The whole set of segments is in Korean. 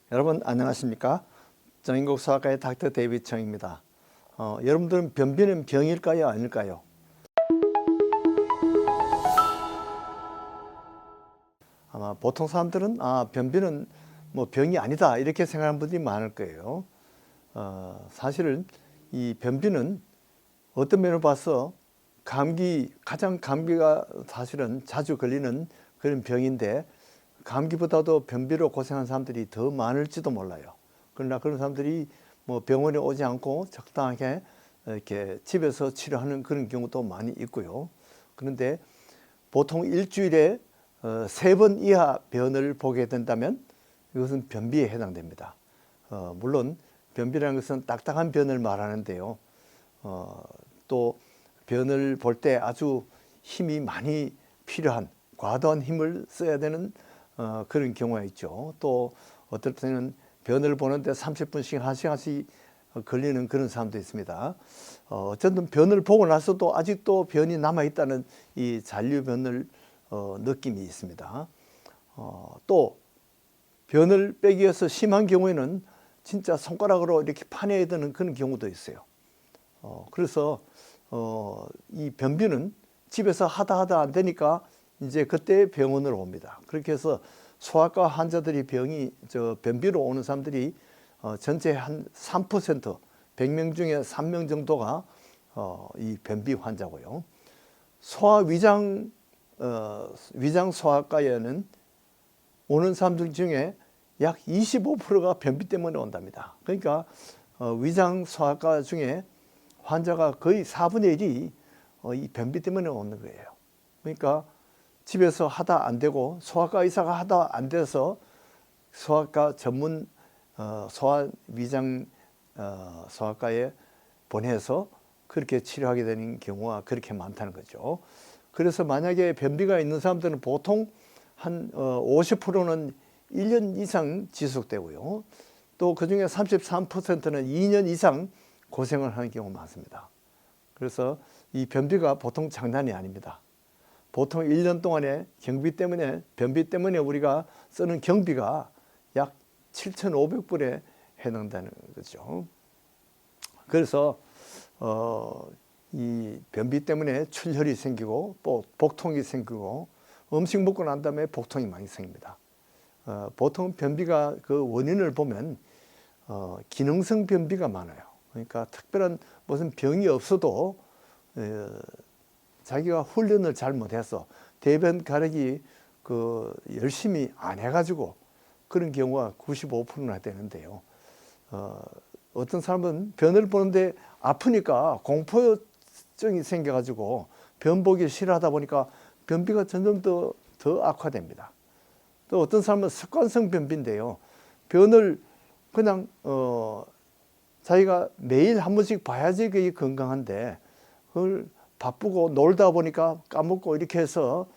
여러분 안녕하십니까? 정인국소아과의 닥터 데이비드 청입니다. 여러분들은 변비는 병일까요? 아닐까요? 아마 보통 사람들은 변비는 뭐 병이 아니다 이렇게 생각하는 분들이 많을 거예요. 사실은 이 변비는 어떤 면을 봐서 가장 감기가 사실은 자주 걸리는 그런 병인데, 감기보다도 변비로 고생하는 사람들이 더 많을지도 몰라요. 그러나 그런 사람들이 뭐 병원에 오지 않고 적당하게 이렇게 집에서 치료하는 그런 경우도 많이 있고요. 그런데 보통 일주일에 3번 이하 변을 보게 된다면 이것은 변비에 해당됩니다. 물론 변비라는 것은 딱딱한 변을 말하는데요. 또 변을 볼 때 아주 힘이 많이 필요한, 과도한 힘을 써야 되는 그런 경우가 있죠. 또 어떨 때는 변을 보는데 30분씩 1시간씩 걸리는 그런 사람도 있습니다. 어쨌든 변을 보고 나서도 아직도 변이 남아있다는 이 잔류변을 느낌이 있습니다. 또 변을 빼기 위해서 심한 경우에는 진짜 손가락으로 이렇게 파내야 되는 그런 경우도 있어요. 그래서 이 변비는 집에서 하다 안 되니까 이제 그때 병원으로 옵니다. 그렇게 해서 소아과 환자들이 변비로 오는 사람들이 전체 한 3%, 100명 중에 3명 정도가 이 변비 환자고요. 위장 소아과에는 오는 사람들 중에 약 25%가 변비 때문에 온답니다. 그러니까 위장 소아과 중에 환자가 거의 4분의 1이 이 변비 때문에 오는 거예요. 그러니까 집에서 하다 안 되고 소아과 의사가 하다 안 돼서 소아과 전문 위장 소아과에 보내서 그렇게 치료하게 되는 경우가 그렇게 많다는 거죠. 그래서 만약에 변비가 있는 사람들은 보통 한 50%는 1년 이상 지속되고요. 또 그중에 33%는 2년 이상 고생을 하는 경우가 많습니다. 그래서 이 변비가 보통 장난이 아닙니다. 보통 1년 동안에 변비 때문에 우리가 쓰는 경비가 약 7,500불에 해당되는 거죠. 그래서 이 변비 때문에 출혈이 생기고 또 복통이 생기고 음식 먹고 난 다음에 복통이 많이 생깁니다. 보통 변비가 그 원인을 보면 기능성 변비가 많아요. 그러니까 특별한 무슨 병이 없어도 자기가 훈련을 잘못해서 대변 가르기 열심히 안 해가지고 그런 경우가 95%나 되는데요. 어떤 사람은 변을 보는데 아프니까 공포증이 생겨가지고 변 보기 싫어하다 보니까 변비가 점점 더 악화됩니다. 또 어떤 사람은 습관성 변비인데요. 변을 그냥 자기가 매일 한 번씩 봐야지 그게 건강한데 그걸 바쁘고 놀다 보니까 까먹고 이렇게 해서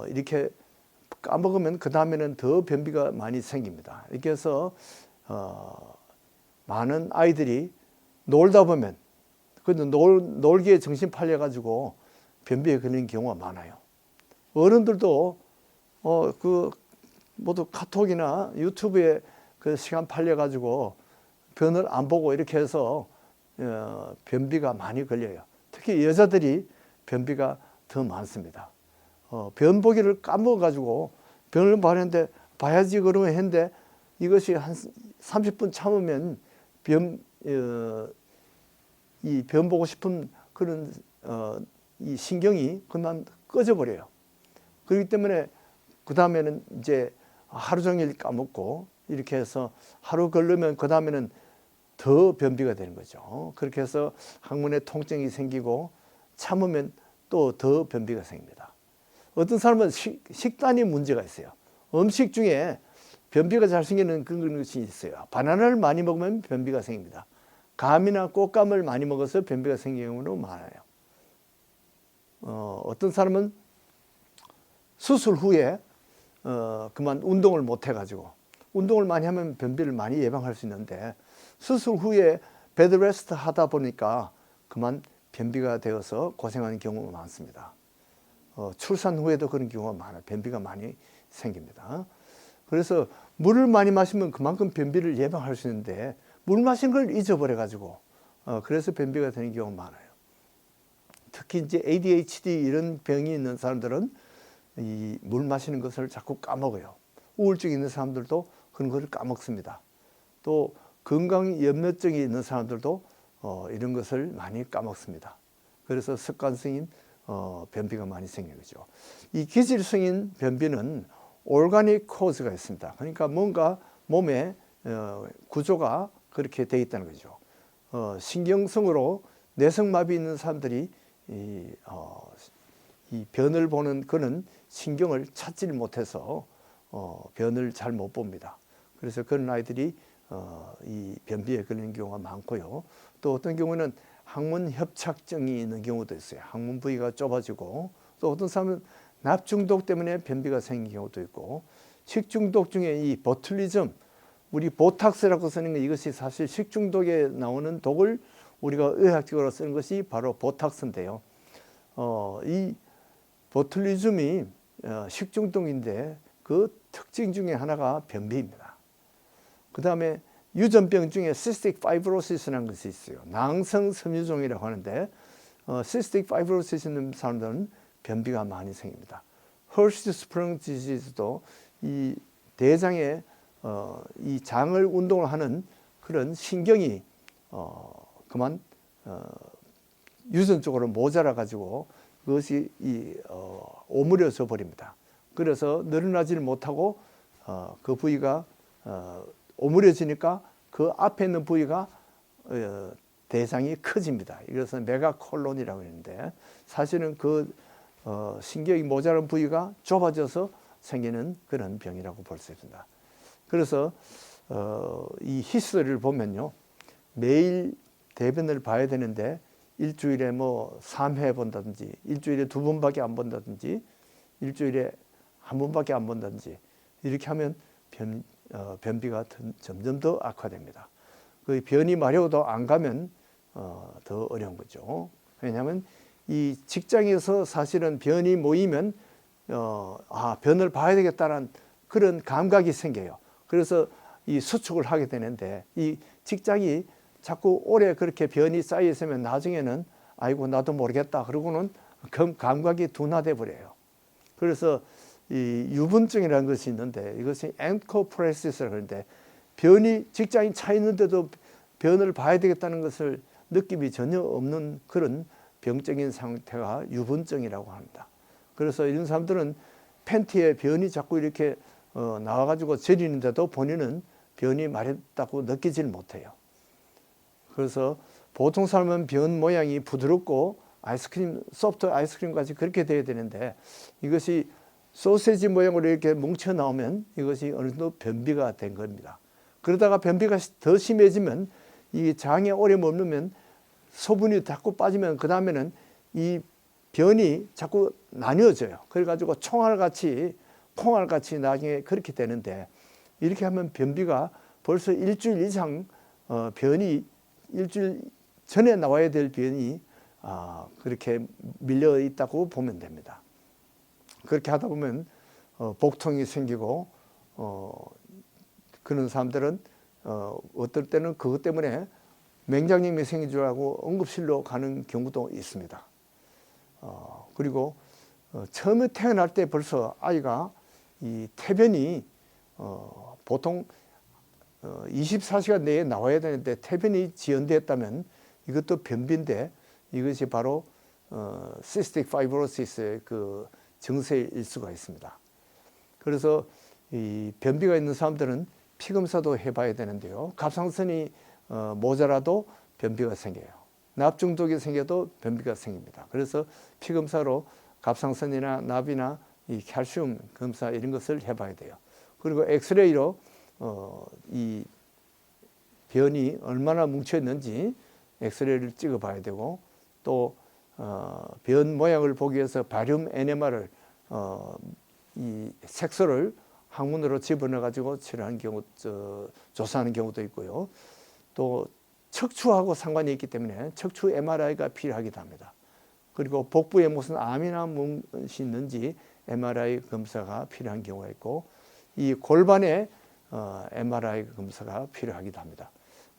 이렇게 까먹으면 그 다음에는 더 변비가 많이 생깁니다. 이렇게 해서 많은 아이들이 놀다 보면 놀기에 정신 팔려 가지고 변비에 걸리는 경우가 많아요. 어른들도 모두 카톡이나 유튜브에 그 시간 팔려 가지고 변을 안 보고 이렇게 해서 변비가 많이 걸려요. 특히 여자들이 변비가 더 많습니다. 변 보기를 까먹어가지고 변을 봐야지 그러면 했는데 이것이 한 30분 참으면 이 변 보고 싶은 그런 이 신경이 그만 꺼져버려요. 그렇기 때문에 그 다음에는 이제 하루 종일 까먹고 이렇게 해서 하루 걸르면 그 다음에는 더 변비가 되는 거죠. 그렇게 해서 항문에 통증이 생기고 참으면 또 더 변비가 생깁니다. 어떤 사람은 식단이 문제가 있어요. 음식 중에 변비가 잘 생기는 그런 것이 있어요. 바나나를 많이 먹으면 변비가 생깁니다. 감이나 꽃감을 많이 먹어서 변비가 생기는 경우도 많아요. 어떤 사람은 수술 후에 그만 운동을 못 해가지고, 운동을 많이 하면 변비를 많이 예방할 수 있는데 수술 후에 베드레스트 하다 보니까 그만 변비가 되어서 고생하는 경우가 많습니다. 출산 후에도 그런 경우가 많아요. 변비가 많이 생깁니다. 그래서 물을 많이 마시면 그만큼 변비를 예방할 수 있는데 물 마시는 걸 잊어버려 가지고 그래서 변비가 되는 경우가 많아요. 특히 이제 ADHD 이런 병이 있는 사람들은 이 물 마시는 것을 자꾸 까먹어요. 우울증 있는 사람들도 그런 것을 까먹습니다. 또 건강염려증이 있는 사람들도 이런 것을 많이 까먹습니다. 그래서 습관성인 변비가 많이 생기는 거죠. 이 기질성인 변비는 오르가닉 코즈가 있습니다. 그러니까 뭔가 몸의 구조가 그렇게 되어 있다는 거죠. 신경성으로 뇌성마비 있는 사람들이 이 변을 보는 그런 신경을 찾지를 못해서 변을 잘 못 봅니다. 그래서 그런 아이들이 이 변비에 걸리는 경우가 많고요. 또 어떤 경우는 항문 협착증이 있는 경우도 있어요. 항문 부위가 좁아지고, 또 어떤 사람은 납중독 때문에 변비가 생긴 경우도 있고, 식중독 중에 이 보툴리즘, 우리 보탁스라고 쓰는 것, 이것이 사실 식중독에 나오는 독을 우리가 의학적으로 쓰는 것이 바로 보탁스인데요. 이 보툴리즘이 식중독인데 그 특징 중에 하나가 변비입니다. 그 다음에 유전병 중에 cystic fibrosis라는 것이 있어요.囊성 섬유종이라고 하는데 cystic fibrosis 있는 사람들은 변비가 많이 생깁니다. Hirschsprung disease도 이 대장에 이 장을 운동을 하는 그런 신경이 그만 유전적으로 모자라 가지고 그것이 오므려져 버립니다. 그래서 늘어나지를 못하고 그 부위가 오므려지니까 그 앞에 있는 부위가 대장이 커집니다. 이것은 메가콜론이라고 하는데 사실은 그 신경이 모자란 부위가 좁아져서 생기는 그런 병이라고 볼 수 있습니다. 그래서 이 히스토리를 보면요, 매일 대변을 봐야 되는데 일주일에 뭐 3회 본다든지, 일주일에 2번밖에 안 본다든지, 일주일에 1번밖에 안 본다든지, 이렇게 하면 변비가 점점 더 악화됩니다. 그 변이 마려워도 안 가면 더 어려운 거죠. 왜냐하면 이 직장에서 사실은 변이 모이면 변을 봐야 되겠다는 그런 감각이 생겨요. 그래서 이 수축을 하게 되는데, 이 직장이 자꾸 오래 그렇게 변이 쌓여 있으면 나중에는 아이고 나도 모르겠다 그러고는 감각이 둔화돼 버려요. 그래서 이 유분증이라는 것이 있는데, 이것이 엔코프레시스라고 하는데, 변이 직장이 차 있는데도 변을 봐야 되겠다는 것을 느낌이 전혀 없는 그런 병적인 상태가 유분증이라고 합니다. 그래서 이런 사람들은 팬티에 변이 자꾸 이렇게 나와가지고 저리는데도 본인은 변이 마렵다고 느끼질 못해요. 그래서 보통 사람은 변 모양이 부드럽고 아이스크림, 소프트 아이스크림 같이 그렇게 돼야 되는데, 이것이 소세지 모양으로 이렇게 뭉쳐 나오면 이것이 어느 정도 변비가 된 겁니다. 그러다가 변비가 더 심해지면, 이 장에 오래 머무르면 소분이 자꾸 빠지면 그 다음에는 이 변이 자꾸 나뉘어져요. 그래가지고 콩알같이 나중에 그렇게 되는데, 이렇게 하면 변비가 벌써 일주일 이상 변이 일주일 전에 나와야 될 변이 그렇게 밀려 있다고 보면 됩니다. 그렇게 하다 보면 복통이 생기고 그런 사람들은 어떨 때는 그것 때문에 맹장염이 생긴 줄 알고 응급실로 가는 경우도 있습니다. 그리고 처음에 태어날 때 벌써 아이가 이 태변이 보통 24시간 내에 나와야 되는데 태변이 지연됐다면 이것도 변비인데, 이것이 바로 cystic fibrosis의 그 증세일 수가 있습니다. 그래서 이 변비가 있는 사람들은 피검사도 해봐야 되는데요, 갑상선이 모자라도 변비가 생겨요. 납중독이 생겨도 변비가 생깁니다. 그래서 피검사로 갑상선이나 납이나 이 칼슘 검사 이런 것을 해봐야 돼요. 그리고 엑스레이로 이 변이 얼마나 뭉쳐 있는지 엑스레이를 찍어 봐야 되고, 또 변 모양을 보기 위해서 바륨 NMR을 이 색소를 항문으로 집어넣어 가지고 치료하는 경우, 조사하는 경우도 있고요. 또 척추하고 상관이 있기 때문에 척추 MRI가 필요하기도 합니다. 그리고 복부에 무슨 암이나 무엇이 있는지 MRI 검사가 필요한 경우가 있고, 이 골반에 MRI 검사가 필요하기도 합니다.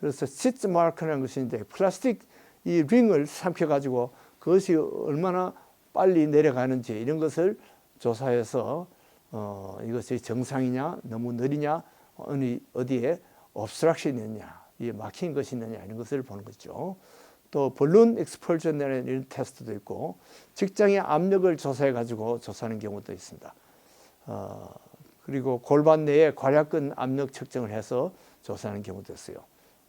그래서 시트 마크라는 것인데 플라스틱 이 링을 삼켜가지고 그것이 얼마나 빨리 내려가는지 이런 것을 조사해서 이것이 정상이냐, 너무 느리냐, 어디에 obstruction이 있느냐, 이게 막힌 것이 있느냐 이런 것을 보는 거죠. 또 balloon expulsion이라는 이런 테스트도 있고 직장의 압력을 조사해가지고 조사하는 경우도 있습니다. 그리고 골반 내에 괄약근 압력 측정을 해서 조사하는 경우도 있어요.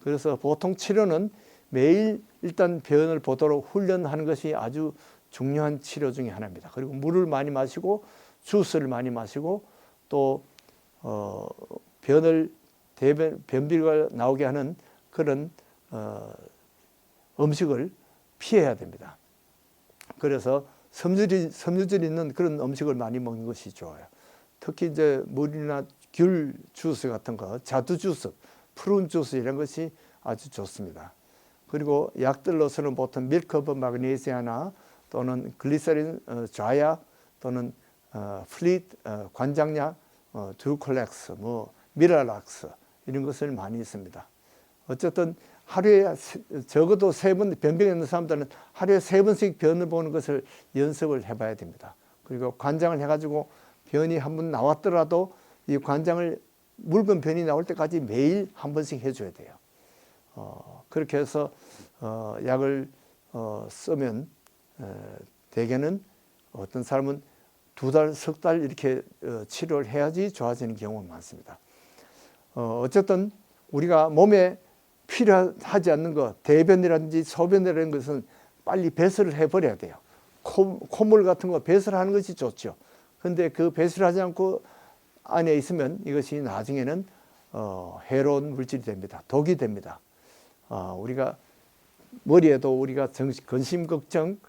그래서 보통 치료는 매일 일단 변을 보도록 훈련하는 것이 아주 중요한 치료 중에 하나입니다. 그리고 물을 많이 마시고 주스를 많이 마시고 또 변비가 나오게 하는 그런 음식을 피해야 됩니다. 그래서 섬유질 있는 그런 음식을 많이 먹는 것이 좋아요. 특히 이제 물이나 귤 주스 같은 거, 자두 주스, 푸른 주스 이런 것이 아주 좋습니다. 그리고 약들로서는 보통 밀크 오브 마그네시아나 또는 글리세린 좌약 또는 플릿 관장약, 듀콜렉스, 미라락스 이런 것을 많이 있습니다. 어쨌든 하루에 적어도 3번 변비가 있는 사람들은 하루에 3번씩 변을 보는 것을 연습을 해봐야 됩니다. 그리고 관장을 해가지고 변이 한 번 나왔더라도 이 관장을 묽은 변이 나올 때까지 매일 한 번씩 해줘야 돼요. 그렇게 해서 약을 쓰면 대개는 어떤 사람은 2달, 석 달 이렇게 치료를 해야지 좋아지는 경우가 많습니다. 어쨌든 우리가 몸에 필요하지 않는 것, 대변이라든지 소변이라는 것은 빨리 배설을 해버려야 돼요. 콧물 같은 거 배설하는 것이 좋죠. 근데 그 배설하지 않고 안에 있으면 이것이 나중에는 해로운 물질이 됩니다. 독이 됩니다. 우리가 머리에도 우리가 근심 걱정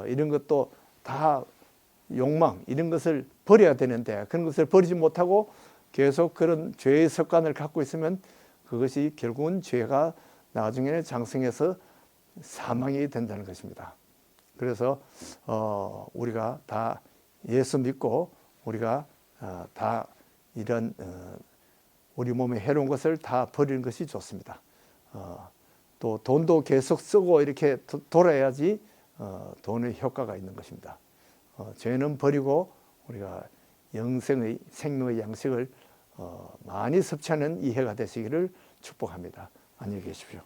이런 것도 다 욕망 이런 것을 버려야 되는데 그런 것을 버리지 못하고 계속 그런 죄의 습관을 갖고 있으면 그것이 결국은 죄가 나중에는 장성해서 사망이 된다는 것입니다. 그래서 우리가 다 예수 믿고 우리가 다 이런 우리 몸에 해로운 것을 다 버리는 것이 좋습니다. 또 돈도 계속 쓰고 이렇게 돌아야지 돈의 효과가 있는 것입니다. 죄는 버리고 우리가 영생의 생명의 양식을 많이 섭취하는 이해가 되시기를 축복합니다. 안녕히 계십시오.